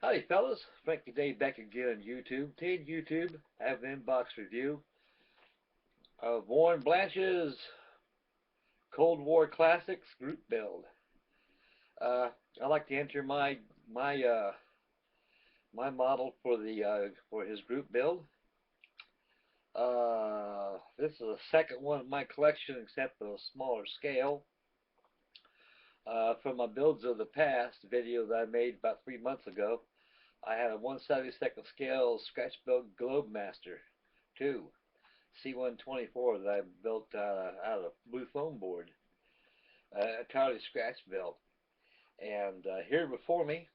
Howdy fellas, Frankie Day back again on YouTube. Today on YouTube, I have an inbox review of Warren Blanch's Cold War Classics group build. I like to enter my uh, my model for his group build. This is the second one in my collection, except a smaller scale. From my builds of the past video that I made about 3 months ago, I had a 1/72nd scale scratch built GlobeMaster 2 C-124 that I built out of blue foam board, entirely scratch built. And here before me,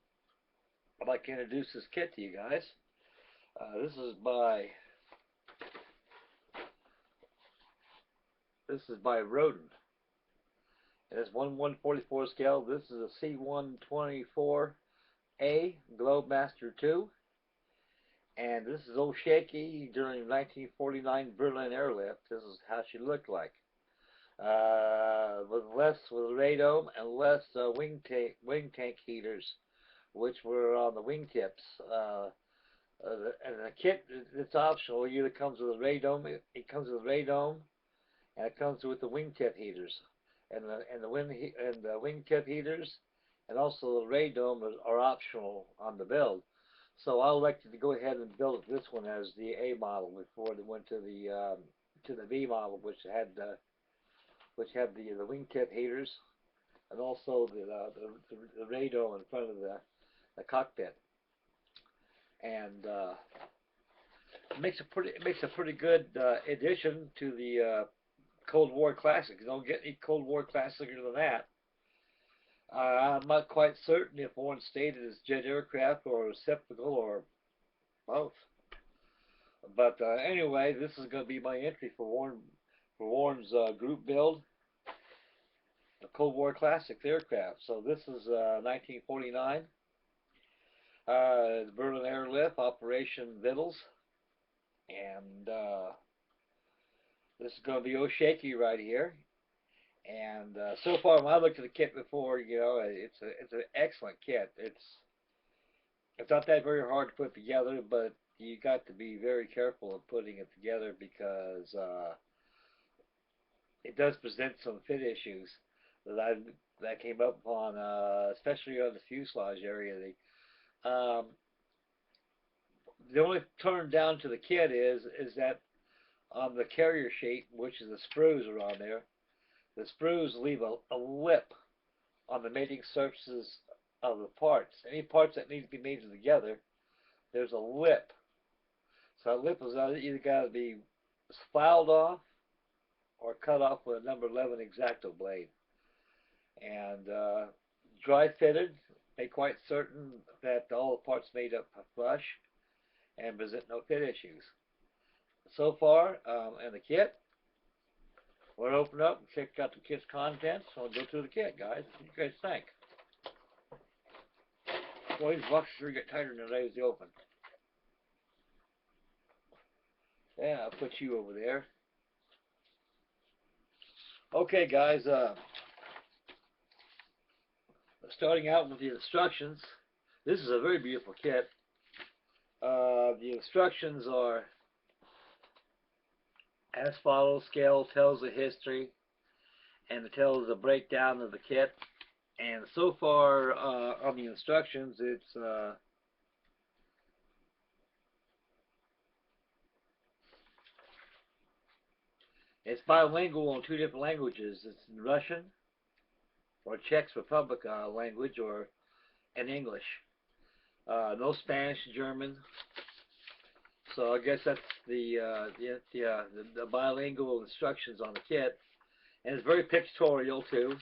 I'd like to introduce this kit to you guys. This is by Roden. It is 1/144 scale. This is a C-124A Globemaster 2. And this is old Shaky during 1949 Berlin airlift. This is how she looked like. With radome and less wing tank heaters, which were on the wingtips. And the kit, it's optional. It either comes with a radome, and it comes with the wingtip heaters, and the wingtip heaters, and also the radome are optional on the build. So I elected to go ahead and build this one as the A model before they went to the B model, which had the wingtip heaters and also the radome in front of the cockpit. And it makes a pretty good addition to the Cold War Classic. You don't get any Cold War classicer than that. I'm not quite certain if Warren stated as jet aircraft or receptacle or both. But anyway, this is going to be my entry for Warren's group build, the Cold War Classic aircraft. So this is 1949, the Berlin airlift, Operation Vittles, and this is going to be O'Shaky right here. And so far, when I looked at the kit before, it's an excellent kit. It's not that very hard to put together, but you got to be very careful of putting it together because it does present some fit issues that came up upon, especially on the fuselage area. The only turn down to the kit is that on the carrier sheet, which is the sprues are on there, the sprues leave a lip on the mating surfaces of the parts. Any parts that need to be mated together, there's a lip. So that lip is either got to be filed off or cut off with a number 11 X-Acto blade. And dry fitted, make quite certain that all the parts made up flush and present no fit issues. So far, in the kit, we'll open up and check out the kit's contents. So I'll go through the kit, guys. What do you guys think? Boy, these boxes sure get tighter than they open. Yeah, I'll put you over there. Okay, guys. Starting out with the instructions. This is a very beautiful kit. The instructions are as follows. Scale tells the history, and it tells the breakdown of the kit. And so far on the instructions, it's bilingual in 2 different languages. It's in Russian, or Czech Republic language, or in English. No Spanish, German. So I guess that's the bilingual instructions on the kit, and it's very pictorial too.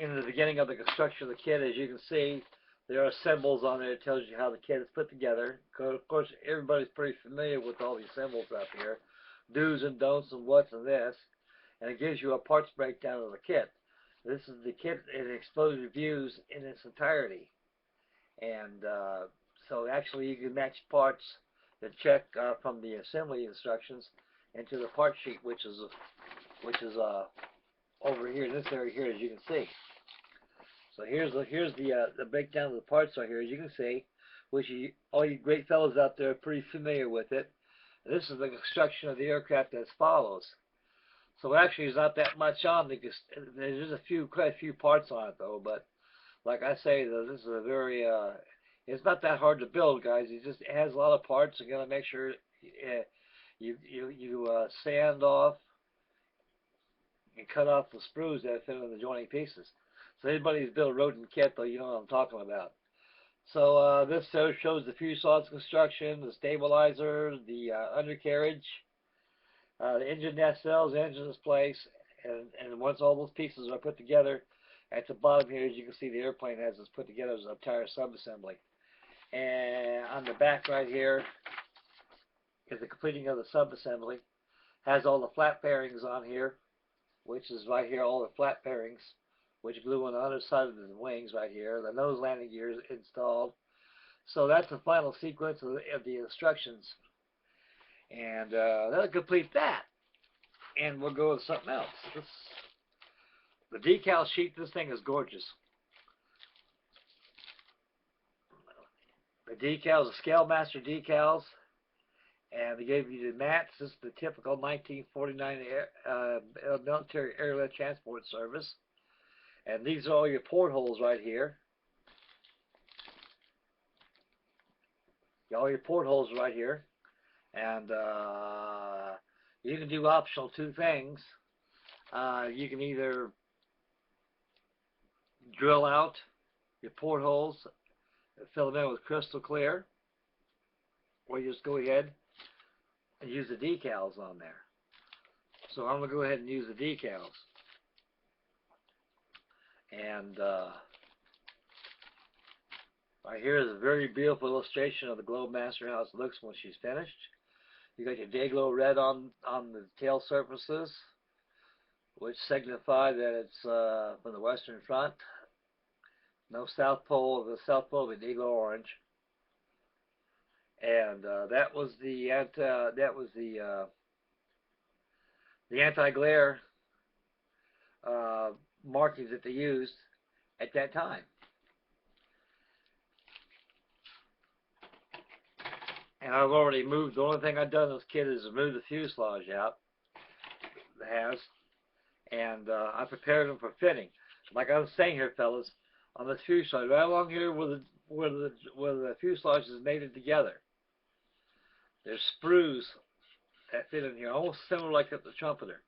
In the beginning of the construction of the kit, as you can see, there are symbols on there that tells you how the kit is put together. Of course, everybody's pretty familiar with all these symbols up here, do's and don'ts and what's and this, and it gives you a parts breakdown of the kit. This is the kit in exploded views in its entirety, and so actually you can match parts that check from the assembly instructions into the part sheet, which is over here in this area here, as you can see. So here's the breakdown of the parts right here, as you can see, which all you great fellows out there are pretty familiar with it. And this is the construction of the aircraft as follows. So actually, there's not that much on the. There's quite a few parts on it though. But like I say, though, this is a very. It's not that hard to build, guys. It has a lot of parts. You gotta make sure you sand off and cut off the sprues that fit in the joining pieces. So anybody who's built a Roden kit, though, you know what I'm talking about. So this shows the fuselage construction, the stabilizer, the undercarriage, the engine nacelles, the engine displays, and once all those pieces are put together, at the bottom here, as you can see, the airplane has this put together as an entire subassembly. And on the back right here is the completing of the subassembly. Has all the flat bearings on here, which is right here, all the flat bearings, which glue on the other side of the wings right here. The nose landing gear is installed. So that's the final sequence of the instructions. And that'll complete that. And we'll go with something else. The decal sheet, this thing is gorgeous. The decals, the GlobeMaster decals, and they gave you the mats. This is the typical 1949 military airlift transport service. And these are all your portholes right here. All your portholes right here. And you can do optional two things. You can either drill out your portholes and fill them in with crystal clear, or you just go ahead and use the decals on there. So I'm going to go ahead and use the decals. And right here is a very beautiful illustration of the GlobeMaster, how it looks when she's finished. You got your Day-Glo red on the tail surfaces, which signify that it's from the Western Front. No South Pole. The South Pole will be Day-Glo orange. And that was the anti-glare markings that they used at that time. And I've already moved. The only thing I've done in this kit is move the fuselage out. It has. And I prepared them for fitting. Like I was saying here, fellas, on this fuselage, right along here where the fuselage is mated together, there's sprues that fit in here, almost similar like at the trumpeter.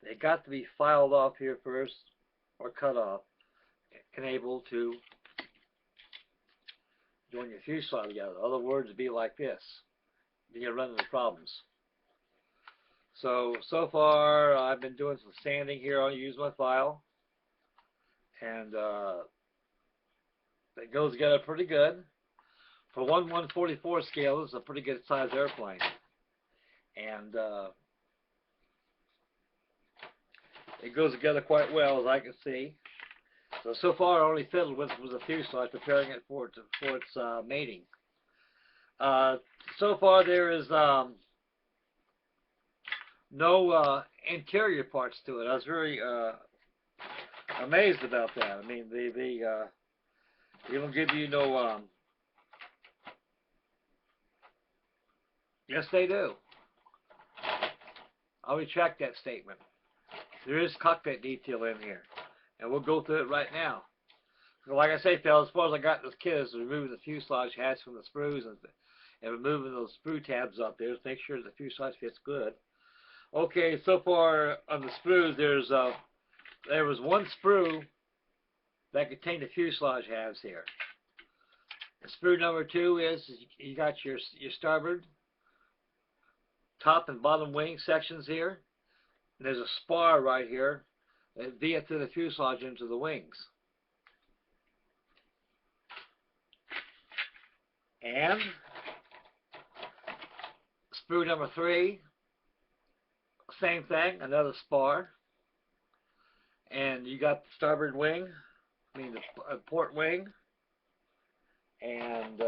They got to be filed off here first, or cut off, and able to join your fuselage together. In other words, it'd be like this. Then you run into problems. So far, I've been doing some sanding here. I'll use my file. And it goes together pretty good. For 1/144 scale, this is a pretty good size airplane. And it goes together quite well, as I can see. So far, I only fiddled with was a fuselage, preparing it for its mating. So far, there is no interior parts to it. I was very amazed about that. I mean, they don't give you no. Yes, they do. I'll retract that statement. There is cockpit detail in here, and we'll go through it right now. So like I say, fellas, as far as I got this kit is removing the fuselage hats from the sprues and removing those sprue tabs up there to make sure the fuselage fits good. Okay, so far on the sprues, there was one sprue that contained the fuselage halves here. And sprue number 2 is you got your starboard top and bottom wing sections here. And there's a spar right here that via through the fuselage into the wings. And sprue number 3, same thing, another spar. And you got the starboard wing, the port wing, and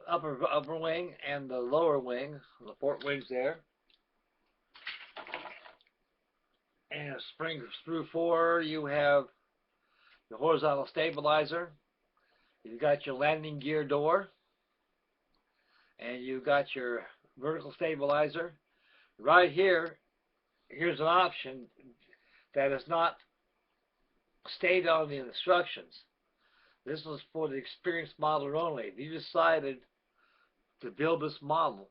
upper wing and the lower wing, the port wings there. And spring sprue 4, you have the horizontal stabilizer. You've got your landing gear door, and you've got your vertical stabilizer. Right here, here's an option that is not stated on the instructions. This is for the experienced modeler only. If you decided to build this model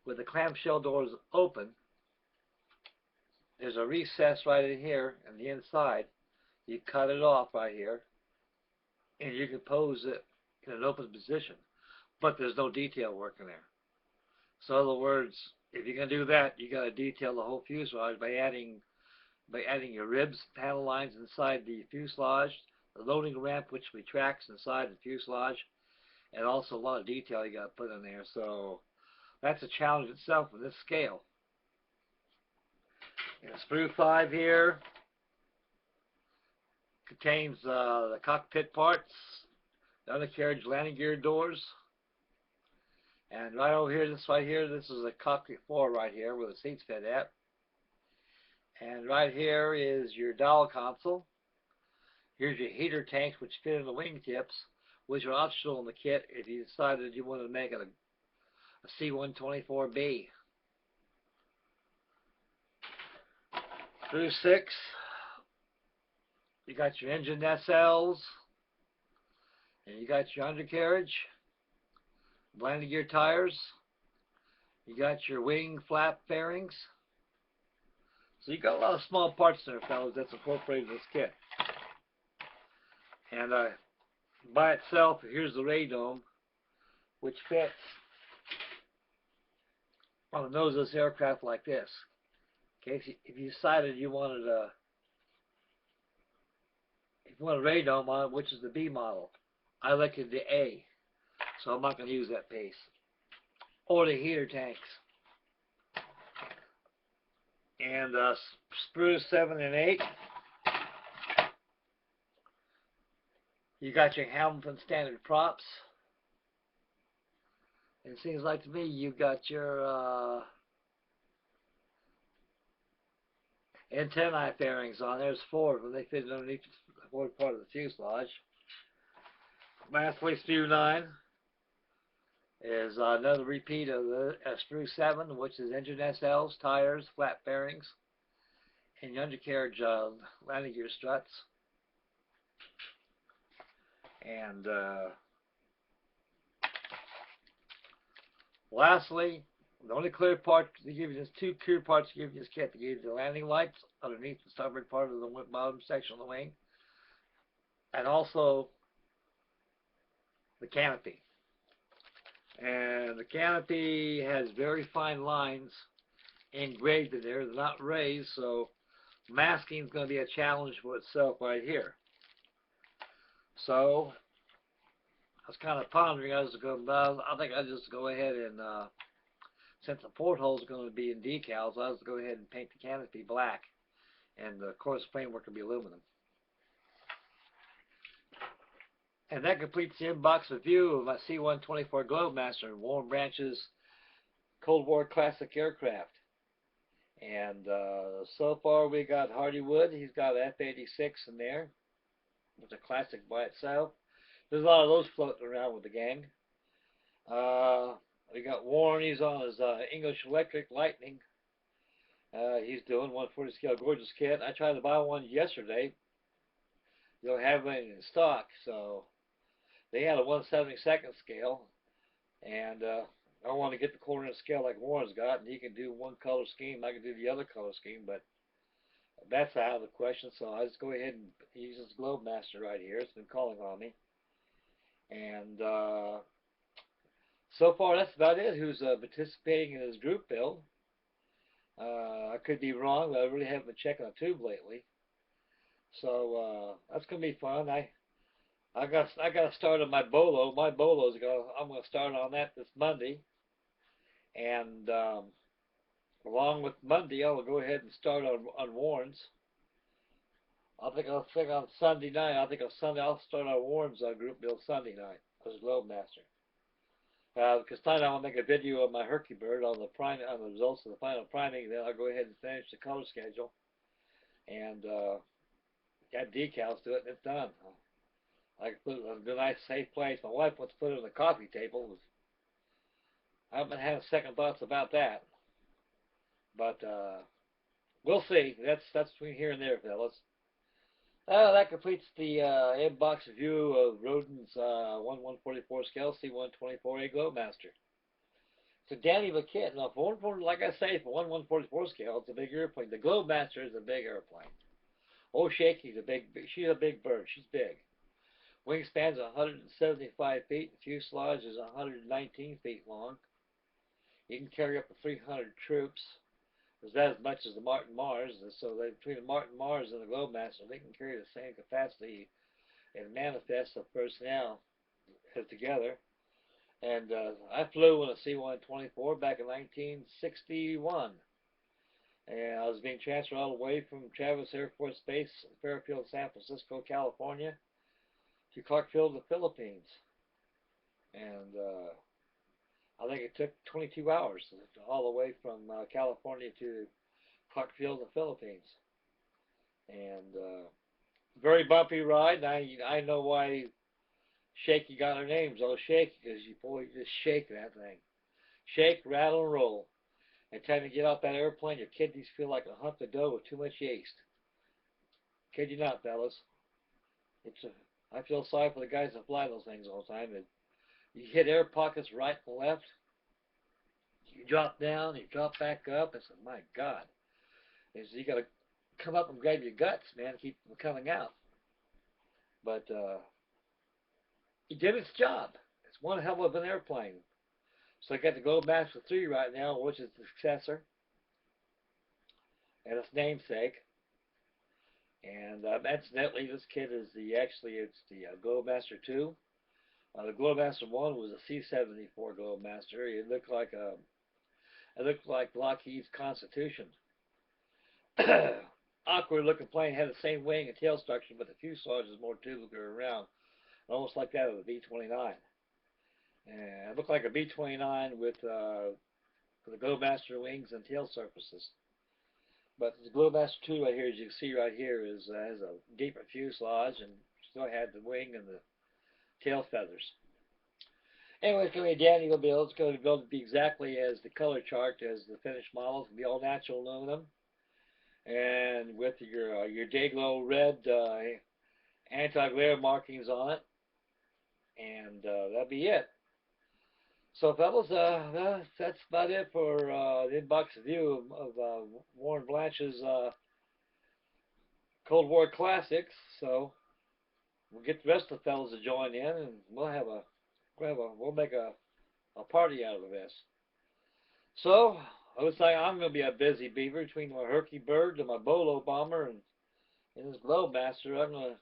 with the clamshell doors open, there's a recess right in here on the inside. You cut it off right here, and you can pose it in an open position, but there's no detail work in there. So in other words, if you're going to do that, you got to detail the whole fuselage by adding your ribs, panel lines inside the fuselage, the loading ramp which retracts inside the fuselage, and also a lot of detail you got to put in there. So that's a challenge itself with this scale. And sprue 5 here contains the cockpit parts, the undercarriage landing gear doors, and right over here, this is a cockpit floor right here where the seats fit at. And right here is your dial console. Here's your heater tanks which fit in the wingtips, which are optional in the kit if you decided you wanted to make it a C-124B. Sprue 6, you got your engine nacelles, and you got your undercarriage, landing gear tires, you got your wing flap fairings. So you got a lot of small parts there, fellas, that's incorporated in this kit. And by itself, here's the radome, which fits on the nose of this aircraft like this. Okay, if you decided you wanted a radome on it, which is the B model, I elected the A, so I'm not going to use that piece. Or the heater tanks. And sprue 7 and 8, you got your Hamilton standard props. And it seems like to me you got your antennae fairings on. There's 4 of them. They fit underneath the forward part of the fuselage. Lastly, sprue 9 is another repeat of the sprue 7, which is engine nacelles, tires, flat bearings, and your undercarriage landing gear struts. And lastly, the only clear part they give you, just 2 clear parts they give you this kit. They give you the landing lights underneath the starboard part of the bottom section of the wing, and also the canopy. And the canopy has very fine lines engraved in there. They're not raised, so masking is going to be a challenge for itself right here. So I was kind of pondering. I think I'll just go ahead and since the portholes are going to be in decals, I'll just go ahead and paint the canopy black, and of course the framework will be aluminum. And that completes the inbox review of my C-124 GlobeMaster in Warm Branches Cold War classic aircraft. And so far we got Hardywood. He's got an F-86 in there. It's a classic by itself. There's a lot of those floating around with the gang. We got Warren. He's on his English Electric Lightning. He's doing 140 scale gorgeous kit. I tried to buy one yesterday. They don't have any in stock, so they had a 1/72 scale, and I want to get the coordinate scale like Warren's got, and he can do one color scheme. I can do the other color scheme, but that's out of the question. So I just go ahead and use this GlobeMaster right here. It's been calling on me, and so far that's about it. Who's participating in this group build? I could be wrong, but I really haven't been checking on tube lately. So that's gonna be fun. I got to start on my bolo. I'm gonna start on that this Monday, and along with Monday, I'll go ahead and start on Warren's. I'll think on Sunday night. I'll start on Warren's group build Sunday night as GlobeMaster. Because tonight I want to make a video of my Herky Bird on the results of the final priming. Then I'll go ahead and finish the color schedule and add decals to it, and it's done. I can put it in a nice, safe place. My wife wants to put it on the coffee table. I haven't had second thoughts about that, but we'll see. That's between here and there, fellas. That completes the inbox review of Roden's 1/144 scale C-124A Globemaster. It's a dandy of a kit. Now, like I say, for 1/144 scale, it's a big airplane. The Globemaster is a big airplane. Oh, Shaky's she's a big bird. She's big. Wingspan's 175 feet. The fuselage is 119 feet long. You can carry up to 300 troops. Is that as much as the Martin Mars? So between the Martin Mars and the Globemaster, they can carry the same capacity and manifest of personnel together. And I flew in a C-124 back in 1961. And I was being transferred all the way from Travis Air Force Base, Fairfield, San Francisco, California, to Clarkfield, the Philippines. And I think it took 22 hours all the way from California to Clarkfield, the Philippines. And very bumpy ride. I know why Shaky got her name. It's all Shaky because you just shake that thing. Shake, rattle, and roll. And time to get off that airplane, your kidneys feel like a hunk of dough with too much yeast. Kid you not, fellas. I feel sorry for the guys that fly those things all the time. You hit air pockets right and left. You drop down, you drop back up. It's like, my God. You got to come up and grab your guts, man, to keep them coming out. But it did its job. It's one hell of an airplane. So I got the Globemaster 3 right now, which is the successor and its namesake. And incidentally, this kit is it's the Globemaster 2. The Globemaster 1 was a C-124 Globemaster. It looked like Lockheed's Constitution. Awkward looking plane, had the same wing and tail structure, but the fuselage is more tubular around, almost like that of the B-29. And it looked like a B-29 with the Globemaster wings and tail surfaces. But the Globemaster 2 right here, as you can see right here, has a deeper fuselage and still had the wing and the tail feathers. Anyway, it's going to be a dandy little build. It's going to build be exactly as the color chart as the finished model. It's going to be all natural aluminum, and with your Day-Glo red anti-glare markings on it, and that'll be it. So, fellas, that's about it for the inbox review of Warren Blanch's Cold War classics. So we'll get the rest of the fellas to join in, and we'll make a party out of this. So I would say I'm going to be a busy beaver between my Herky Bird and my Bolo bomber and this Globemaster. I'm going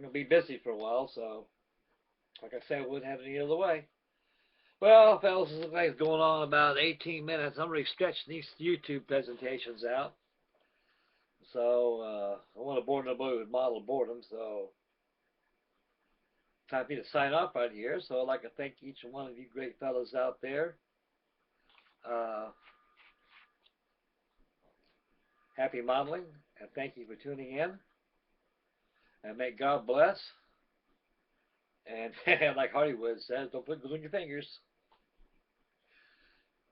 to be busy for a while. So, like I said, I wouldn't have it any other way. Well, fellas, this looks like it's going on about 18 minutes. I'm really stretching these YouTube presentations out. So, I want to bore nobody with model boredom. So, time for me to sign off right here. So, I'd like to thank each and one of you great fellas out there. Happy modeling, and thank you for tuning in. And may God bless. And like Hollywood says, don't put glue in your fingers.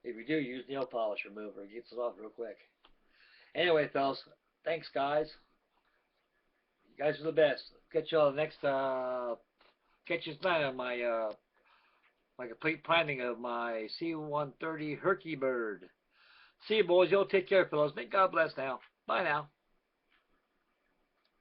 If you do, use nail polish remover. It gets it off real quick. Anyway, fellas, thanks, guys. You guys are the best. Catch y'all next. Catch you tonight on my complete priming of my C-130 Herky Bird. See you, boys. Y'all take care, fellas. May God bless now. Bye now.